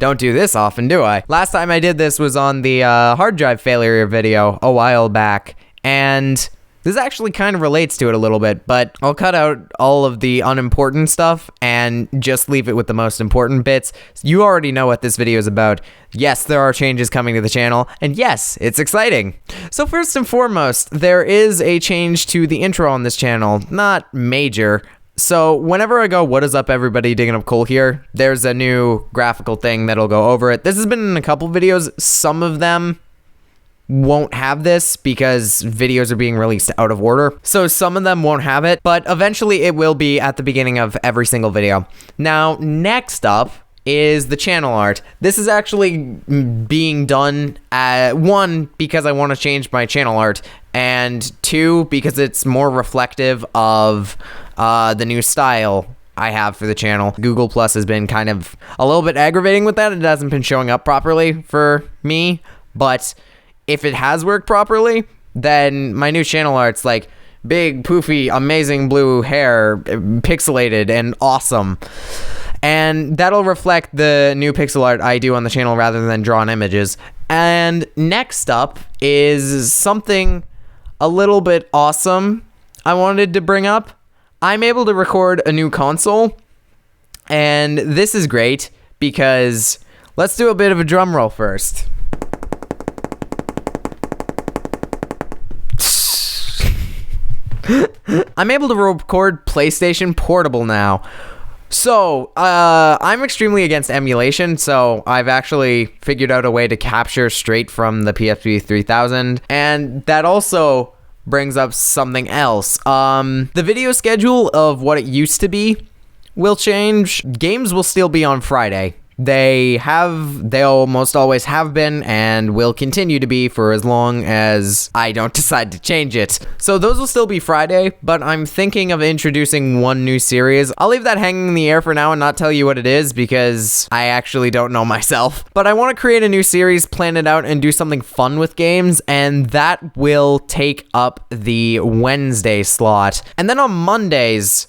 don't do this often, do I? Last time I did this was on the hard drive failure video a while back, and this actually kind of relates to it a little bit, but I'll cut out all of the unimportant stuff and just leave it with the most important bits. You already know what this video is about. Yes, there are changes coming to the channel, and yes, it's exciting. So first and foremost, there is a change to the intro on this channel. Not major. So whenever I go, what is up everybody, DigginUpCole here, there's a new graphical thing that'll go over it. This has been in a couple videos. Some of them won't have this because videos are being released out of order. So some of them won't have it, but eventually it will be at the beginning of every single video. Now, next up is the channel art. This is actually being done one, because I want to change my channel art, and two, because it's more reflective of the new style I have for the channel. Google Plus has been kind of a little bit aggravating with that. It hasn't been showing up properly for me, but if it has worked properly, then my new channel art's like big, poofy, amazing blue hair, pixelated and awesome. And that'll reflect the new pixel art I do on the channel rather than drawn images. And next up is something a little bit awesome I wanted to bring up. I'm able to record a new console, and this is great because let's do a bit of a drum roll first. I'm able to record PlayStation Portable now. So, I'm extremely against emulation, so I've actually figured out a way to capture straight from the PSP 3000, and that also brings up something else. The video schedule of what it used to be will change. Games will still be on Friday. They almost always have been and will continue to be for as long as I don't decide to change it. So those will still be Friday, but I'm thinking of introducing one new series. I'll leave that hanging in the air for now and not tell you what it is because I actually don't know myself. But I want to create a new series, plan it out, and do something fun with games, and that will take up the Wednesday slot. And then on Mondays,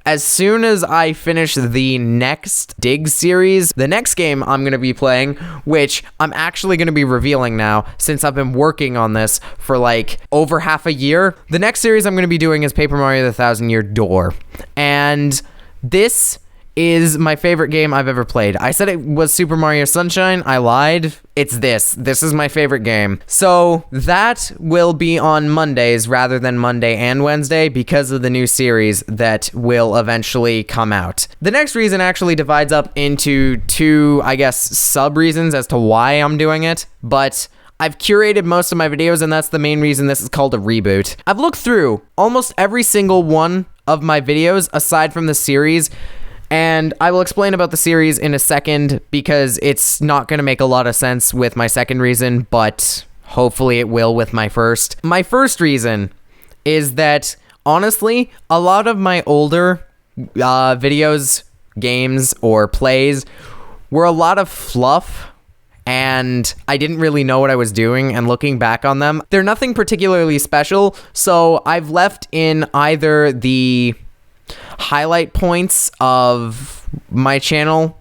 as soon as I finish the next Dig series, the next game I'm going to be playing, which I'm actually going to be revealing now since I've been working on this for like over half a year. The next series I'm going to be doing is Paper Mario: The Thousand Year Door. And this is my favorite game I've ever played. I said it was Super Mario Sunshine. I lied. It's this. This is my favorite game. So that will be on Mondays rather than Monday and Wednesday because of the new series that will eventually come out. The next reason actually divides up into two, I guess, sub-reasons as to why I'm doing it, but I've curated most of my videos, and that's the main reason this is called a reboot. I've looked through almost every single one of my videos aside from the series, and I will explain about the series in a second because it's not going to make a lot of sense with my second reason, but hopefully it will with my first. My first reason is that, honestly, a lot of my older videos, games, or plays were a lot of fluff, and I didn't really know what I was doing, and looking back on them, they're nothing particularly special, so I've left in either the highlight points of my channel,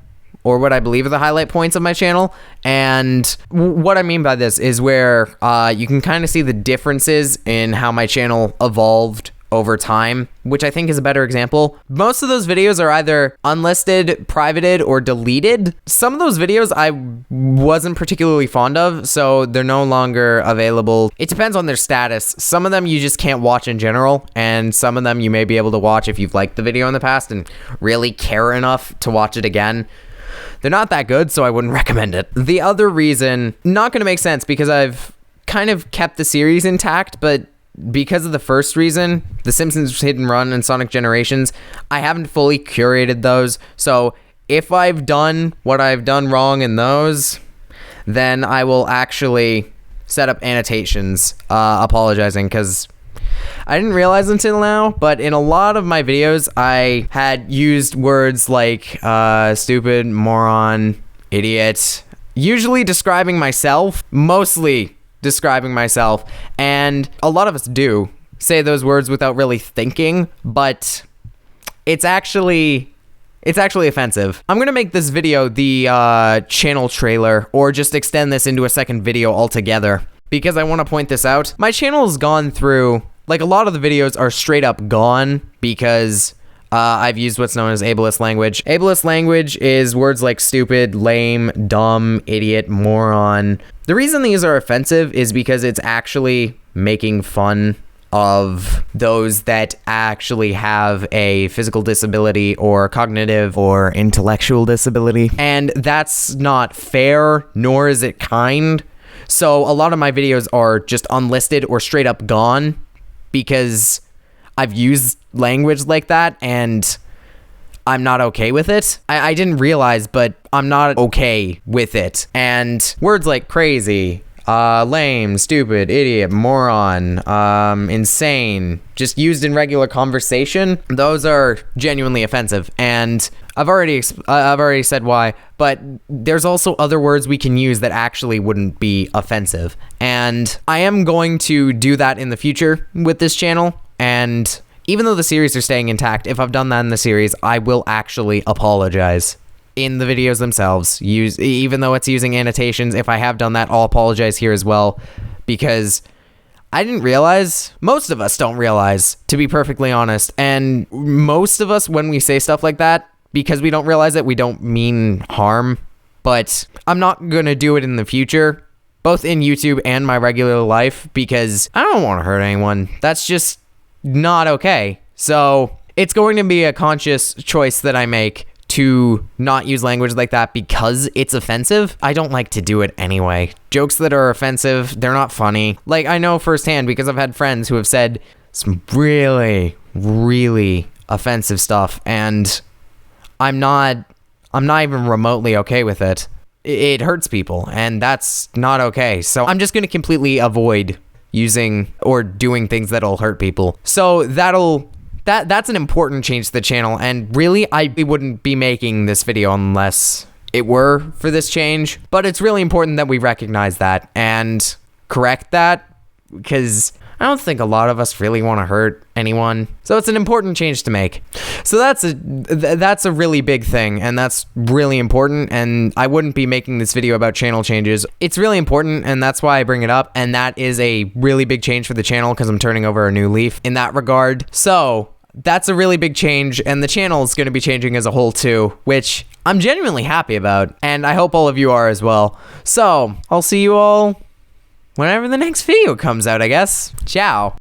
or what I believe are the highlight points of my channel, and what I mean by this is where you can kind of see the differences in how my channel evolved over time, which I think is a better example. Most of those videos are either unlisted, privated, or deleted. Some of those videos I wasn't particularly fond of, so they're no longer available. It depends on their status. Some of them you just can't watch in general, and some of them you may be able to watch if you've liked the video in the past and really care enough to watch it again. They're not that good, so I wouldn't recommend it. The other reason, not going to make sense because I've kind of kept the series intact, but because of the first reason, The Simpsons Hit and Run and Sonic Generations, I haven't fully curated those. So if I've done what I've done wrong in those, then I will actually set up annotations apologizing because I didn't realize until now, but in a lot of my videos, I had used words like stupid, moron, idiot, usually describing myself, mostly describing myself, and a lot of us do say those words without really thinking, but it's actually It's actually offensive. I'm gonna make this video the channel trailer, or just extend this into a second video altogether, because I want to point this out. My channel's gone through, like, a lot of the videos are straight up gone because I've used what's known as Ableist Language. Ableist Language is words like stupid, lame, dumb, idiot, moron. The reason these are offensive is because it's actually making fun of those that actually have a physical disability or cognitive or intellectual disability. And that's not fair, nor is it kind. So a lot of my videos are just unlisted or straight up gone because I've used language like that and I'm not okay with it. I didn't realize, but I'm not okay with it. And words like crazy, lame, stupid, idiot, moron, insane, just used in regular conversation, those are genuinely offensive. And I've already said why, but there's also other words we can use that actually wouldn't be offensive. And I am going to do that in the future with this channel. And even though the series are staying intact, if I've done that in the series, I will actually apologize in the videos themselves. Even though it's using annotations, if I have done that, I'll apologize here as well, because I didn't realize. Most of us don't realize, to be perfectly honest. And most of us, when we say stuff like that, because we don't realize it, we don't mean harm. But I'm not gonna do it in the future, both in YouTube and my regular life, because I don't want to hurt anyone. That's just not okay. So it's going to be a conscious choice that I make to not use language like that because it's offensive. I don't like to do it anyway. Jokes that are offensive, they're not funny. Like, I know firsthand because I've had friends who have said some really, really offensive stuff, and I'm not even remotely okay with it. It hurts people, and that's not okay. So I'm just going to completely avoid using or doing things that'll hurt people. So that's an important change to the channel, and really I wouldn't be making this video unless it were for this change. But it's really important that we recognize that and correct that, because I don't think a lot of us really want to hurt anyone. So it's an important change to make. So that's a really big thing, and that's really important, and I wouldn't be making this video about channel changes. It's really important, and that's why I bring it up, and that is a really big change for the channel because I'm turning over a new leaf in that regard. So that's a really big change, and the channel is going to be changing as a whole too, which I'm genuinely happy about, and I hope all of you are as well. So I'll see you all whenever the next video comes out, I guess. Ciao.